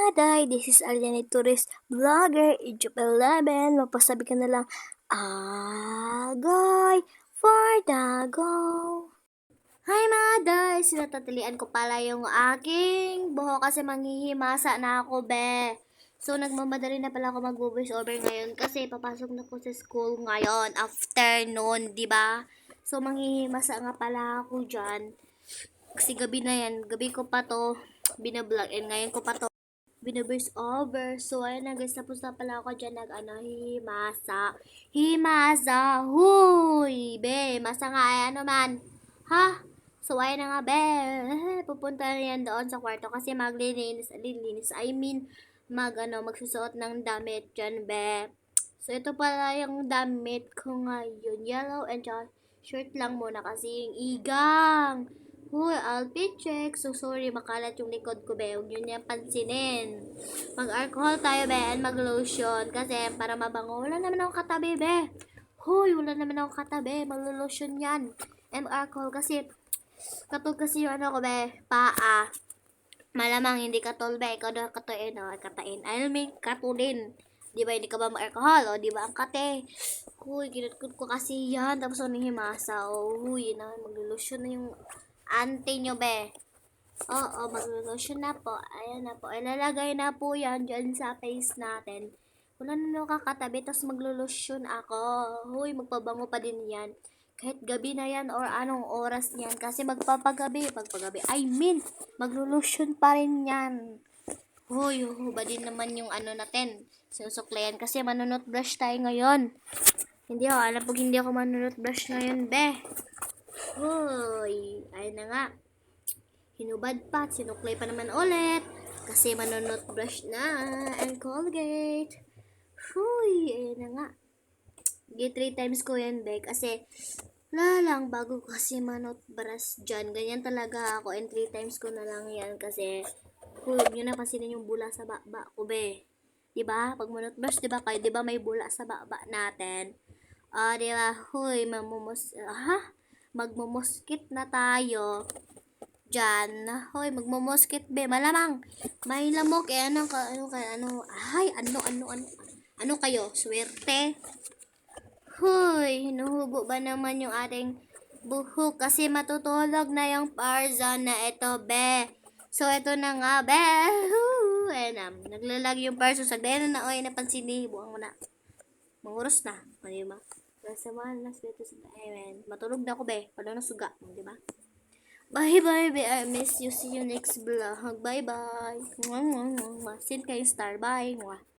Maday, this is Aliani Tourist Vlogger, age of 11. Mapasabi ka na lang, Agoy for the go. Hi Maday, sinatatalian ko pala yung aking buhok kasi manghihimasa na ako, be. So, nagmamadali na pala ako mag-voice over ngayon kasi papasok na ko sa school ngayon, afternoon, di ba? So, manghihimasa nga pala ako dyan. Kasi gabi na yan, gabi ko pa to binablog and ngayon ko pa to binaburst over. So, ayun na guys, tapos na pala ako dyan himasa, huy, be, masa nga, ay ano man, ha? So, ayun na nga, be, pupunta na yan doon sa kwarto kasi maglilinis, magsusuot ng damit dyan, be. So, ito pala yung damit ko ngayon, yellow and shirt lang muna kasi yung igang. Uy, outfit check. So, sorry, makalat yung likod ko, be. Huwag yun yan pansinin. Mag-alcohol tayo, be, and mag-lotion. Kasi, para mabango. Wala naman akong katabi, be. Huy, wala naman akong katabi. Mag-lotion yan. And alcohol. Kasi, katol kasi yung ano ko, be, paa. Malamang hindi katol, be. Ikaw na katain, o. Katain. I mean, katulin. Di ba, hindi ka ba mag-alcohol, o? Di ba, ang kate. Huy, ginagkod ko kasi yan. Tapos, ano himasa, o. Huy, na, mag-lotion na yung ante nyo, be. Oo, mag-lotion na po. Ayan na po. Ilalagay na po yan dyan sa face natin. Wala na kakatabi, tapos maglo-lotion ako. Huy, magpabango pa din yan. Kahit gabi na yan or anong oras yan. Kasi pagpagabi, maglo-lotion pa rin yan. Huy, ba din naman yung ano natin. Sinusuklayan kasi manunot brush tayo ngayon. Hindi ako, alam pag hindi ako manunot brush ngayon, be. Hoy, ayun na nga. Hinubad pa, sinuklay pa naman ulit. Kasi manunot brush na and Colgate. Hoy, ayun na nga. 3 times ko yan, be. Kasi, lang, bago kasi manot brush dyan. Ganyan talaga ako and 3 times ko na lang yan. Kasi, huwag nyo na pansinin yung bula sa baba ko, be. Diba? Pag manot brush, diba kayo? Diba may bula sa baba natin? Diba? Hoy, magmumuskit na tayo dyan. Hoy, magmumuskit, be. Malamang may lamok eh. Ano kayo? Swerte. Hoy, hinuhubo ba naman yung ating buhok kasi matutulog na yung Tarzan na ito, be. So, ito na nga, be. Naglalag yung person. Sagdayan na, oy, napansin ni buwang mo na. Manguros na. Ano yun ba? Kasamahan na dito sa amen. Matulog na ako, be. Pala na suga. Di ba? Bye, bye, be. I miss you. See you next vlog. Bye, bye. Sin kayo star. Bye.